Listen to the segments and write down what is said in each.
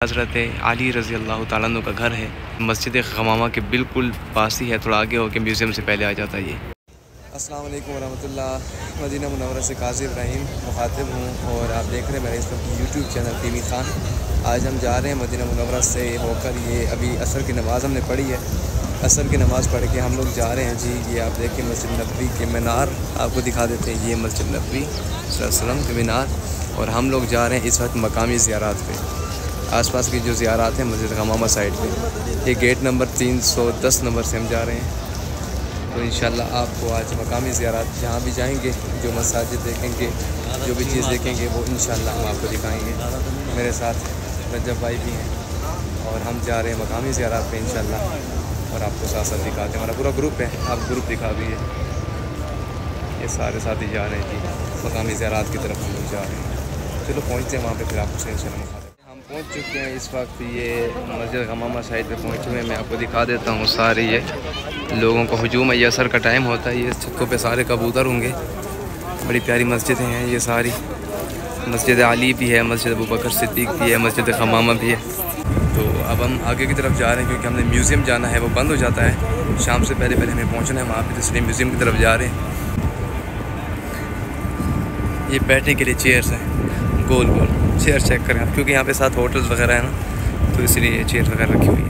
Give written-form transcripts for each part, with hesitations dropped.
हज़रत अली रज़ी अल्लाह ताला अन्हु का घर है। मस्जिद गमामा के बिल्कुल पास ही है, थोड़ा आगे होकर म्यूज़ियम से पहले आ जाता है ये। अस्सलाम वालेकुम वरहमतुल्लाह। मदीना मुनव्वरा से काजी इब्राहिम मुखातिब हूँ और आप देख रहे हैं मेरे इस वक्त यूट्यूब चैनल टीवी खान। आज हम जा रहे हैं मदीना मुनव्वरा से होकर, ये अभी असर की नमाज़ हमने पढ़ी है। असर की नमाज़ पढ़ के हम लोग जा रहे हैं जी। ये आप देखिए मस्जिद नबवी के मीनार आपको दिखा देते हैं। ये मस्जिद नबवी सल्लल्लाहु के मीनार, और हम लोग जा रहे हैं इस वक्त मकामी ज़ियारात पे। आसपास की जो ज़ियारात हैं मस्जिद गमामा साइड पे, ये गेट नंबर 310 नंबर से हम जा रहे हैं। तो इंशाल्लाह आपको आज मकामी ज़ियारात जहाँ भी जाएंगे, जो मसाजिद देखेंगे, जो भी चीज़ देखेंगे, वो इंशाल्लाह हम आपको दिखाएंगे। मेरे साथ रजब भाई भी हैं और हम जा रहे हैं मकामी ज़ियारात पे इंशाल्लाह, और आपको साथ साथ दिखाते हैं। हमारा पूरा ग्रुप है, आप ग्रुप दिखा भी है। ये सारे साथी जा रहे हैं जी मकामी ज़ियारात की तरफ हम लोग जा रहे हैं। चलो पहुँचते हैं वहाँ पर, फिर आपको इंशाल्लाह हम पहुँच चुके हैं। इस वक्त ये मस्जिद गमामा साइड पे पहुँचे हुए हैं। मैं आपको दिखा देता हूँ। सारे ये लोगों का हुजूम है, ये असर का टाइम होता है। ये छतों पे सारे कबूतर होंगे। बड़ी प्यारी मस्जिदें हैं ये सारी। मस्जिद अली भी है, मस्जिद अबू बकर सिद्दीक़ भी है, मस्जिद गमामा भी है। तो अब हम आगे की तरफ जा रहे हैं क्योंकि हमने म्यूज़ियम जाना है, वो बंद हो जाता है शाम से पहले पहले हमें पहुँचना है वहाँ पर, इसलिए म्यूज़ियम की तरफ जा रहे हैं। ये बैठने के लिए चेयर्स हैं, गोल गोल चेयर चेक करें आप, क्योंकि यहाँ पे साथ होटल्स वगैरह है ना, तो इसलिए ये चेयर वगैरह रखी हुई है।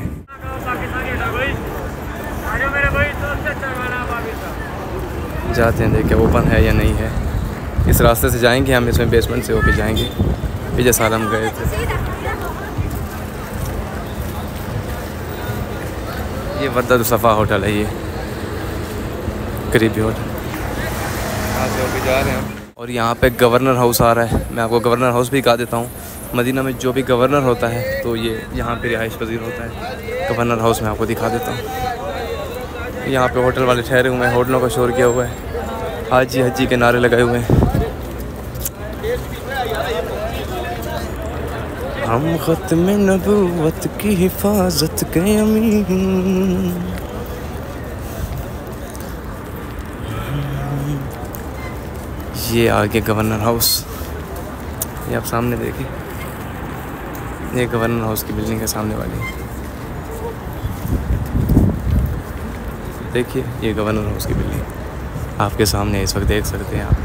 जाते हैं देखें ओपन है या नहीं है। इस रास्ते से जाएंगे हम, इसमें बेसमेंट से होके जाएंगे। पिछले साल हम गए थे। ये वद्दत सफ़ा होटल है, ये करीबी होटल, यहाँ से होके जा रहे हैं। और यहाँ पे गवर्नर हाउस आ रहा है। मैं आपको गवर्नर हाउस भी दिखा देता हूँ। मदीना में जो भी गवर्नर होता है तो ये यहाँ पे रिहाइश पजीर होता है। गवर्नर हाउस में आपको दिखा देता हूँ। यहाँ पे होटल वाले ठहरे हुए हैं, होटलों का शोर किया हुआ है, हाजी हजी के नारे लगाए हुए हैं। हम ख़त्म नबूवत की हिफाजत के अमीन। ये आगे गवर्नर हाउस, ये आप सामने देखिए, ये गवर्नर हाउस की बिल्डिंग है सामने वाली। देखिए ये गवर्नर हाउस की बिल्डिंग आपके सामने इस वक्त देख सकते हैं आप।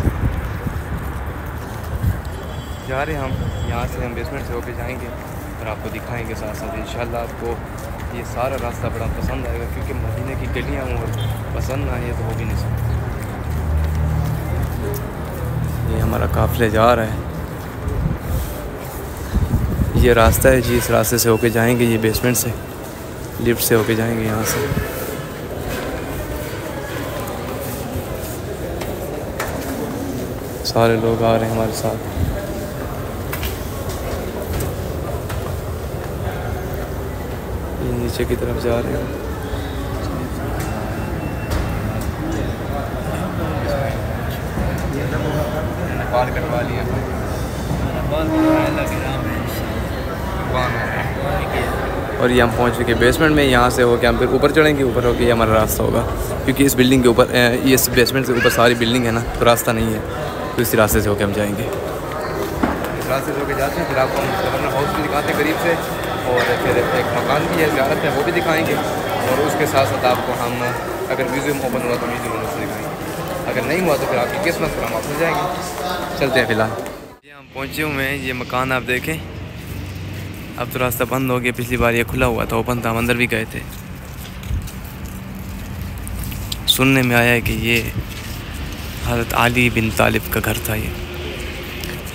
जा रहे हैं हम, यहाँ से हम बेसमेंट से होके जाएंगे और आपको दिखाएंगे साथ साथ। इंशाल्लाह आपको ये सारा रास्ता बड़ा पसंद आएगा, क्योंकि मदीने की गलियाँ और पसंद ना आए तो हो भी नहीं सकता। ये हमारा काफ़िला जा रहा है। ये रास्ता है जी, इस रास्ते से होके जाएंगे। ये बेसमेंट से लिफ्ट से होके जाएंगे यहाँ से। सारे लोग आ रहे हैं हमारे साथ। ये नीचे की तरफ जा रहे हैं। बाल कटवा लिया और ये हम पहुँच चुके बेसमेंट में। यहाँ से होके हम फिर ऊपर चढ़ेंगे, ऊपर होके ये हमारा रास्ता होगा, क्योंकि इस बिल्डिंग के ऊपर, ये इस बेसमेंट से ऊपर सारी बिल्डिंग है ना, तो रास्ता नहीं है, तो इसी रास्ते से होके हम जाएंगे। इस रास्ते से होके जाते हैं, फिर आपको हम गवर्नर हाउस भी दिखाते हैं करीब से, और फिर एक मकान भी है ज़ियारत है, वो भी दिखाएँगे। और उसके साथ साथ आपको हम, अगर म्यूज़ियम ओपन हुआ तो म्यूज़ियम उससे दिखाएँगे, अगर नहीं हुआ तो फिर आपकी किस्मत पर हम वापस जाएंगे। चलते हैं फिलहाल। ये हम पहुँचे हुए हैं, ये मकान आप देखें। अब तो रास्ता बंद हो गया, पिछली बार ये खुला हुआ था, ओपन था, हम अंदर भी गए थे। सुनने में आया है कि ये हज़रत अली बिन तालिब का घर था। ये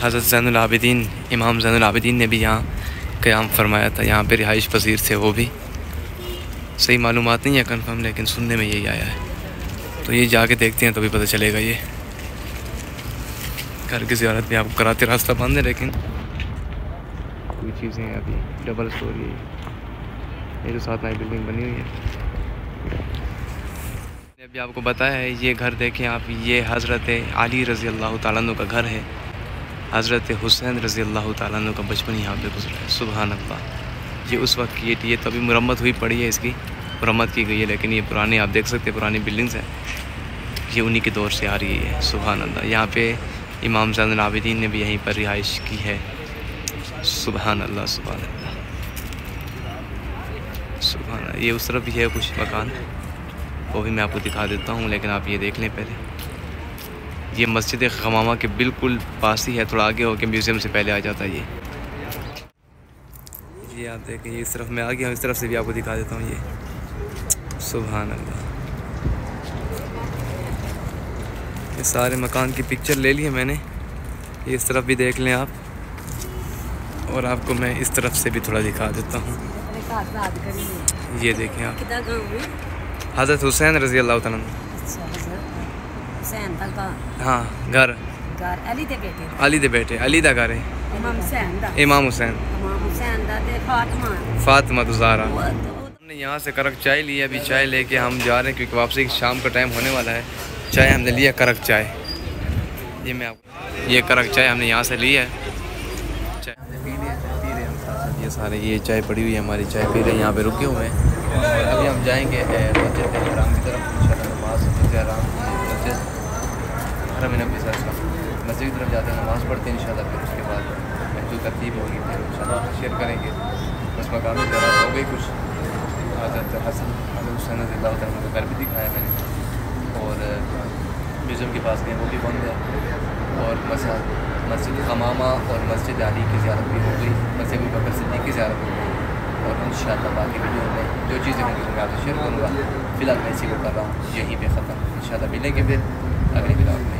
हज़रत ज़ैनुल आबिदीन, इमाम ज़ैनुल आबिदीन ने भी यहाँ क़याम फरमाया था। यहाँ पे रिहाइश पजीर थे वो भी। सही मालूमात नहीं है कन्फर्म, लेकिन सुनने में यही आया है। तो ये जाके देखते हैं तो भी पता चलेगा। ये घर की ज़ियारत भी आपको कराते, रास्ता बंद है, लेकिन कोई चीज़ें हैं अभी। डबल स्टोरी है ये, जो साथ नई बिल्डिंग बनी हुई है। अभी आपको बताया है, ये घर देखें आप, ये हज़रत अली रज़ी अल्लाह ताला अन्हु का घर है। हज़रत हुसैन रज़ी अल्लाह ताला अन्हु का बचपन यहाँ पे गुजरा है। सुभान अल्लाह। ये उस वक्त की ये तो अभी मुरम्मत हुई पड़ी है, इसकी मुरम्मत की गई है, लेकिन ये पुरानी आप देख सकते हैं पुरानी बिल्डिंग्स हैं, ये उन्हीं के दौर से आ रही है। सुभान अल्लाह। यहाँ पे इमाम ज़ैनुल आबिदीन ने भी यहीं पर रिहाइश की है। सुभान अल्लाह सुभान अल्लाह। सुभान अल्लाह। ये उस तरफ भी है कुछ मकान, वो भी मैं आपको दिखा देता हूँ, लेकिन आप ये देख लें पहले। ये मस्जिद ग़मामा के बिल्कुल पास ही है, थोड़ा आगे होकर म्यूज़ियम से पहले आ जाता है ये आप देखें। ये इस तरफ मैं आ गया हूँ, इस तरफ से भी आपको दिखा देता हूँ। ये सुभान अल्लाह, ये सारे मकान की पिक्चर ले ली है मैंने। ये इस तरफ भी देख लें आप, और आपको मैं इस तरफ से भी थोड़ा दिखा देता हूँ। ये देखें आप, हज़रत हुसैन रज़ी अल्लाह तआला। हाँ, घर अली दे बेटे, अली दा घर है, इमाम हुसैन, फातिमा ज़हरा। हमने यहाँ से करक चाय लिया, अभी चाय लेके हम जा रहे हैं क्योंकि वापसी शाम का टाइम होने वाला है। चाय हमने लिया करक चाय, ये मैं आपको, ये करक चाय हमने यहाँ से लिया है। चाय पी रहे हम साथ, ये सारे ये चाय पड़ी हुई है हमारी, चाय पी रहे हैं, यहाँ पे रुके हुए हैं। और अभी हम जाएंगे मस्जिद हराम की तरफ, इंशाल्लाह नमाज़ मस्जिद की तरफ जाते हैं, नमाज़ पढ़ते हैं इंशाल्लाह। फिर उसके बाद जो तरतीब होगी फिर इंशाल्लाह शेयर करेंगे। बस मकामी ज़रा हो गई कुछ, हज़रत हसन हुसैन रज़ियल्लाहु तआला का घर भी दिखाया मैंने, और म्यूज़ियम के पास गए वो भी बंद है, और मस्जिद ग़मामा और मस्जिद अली की ज़ियारत भी हो गई, मस्जिद अबू बकर सिद्दीक़ की ज़ियारत हो गई। और इंशाल्लाह बाकी वीडियो में जो चीज़ें होंगी मैं आपसे शेयर करूँगा। फ़िलहाल मैं इसी को कर रहा हूँ यहीं पे ख़त्म, इंशाल्लाह मिलेंगे फिर अगले वीडियो में।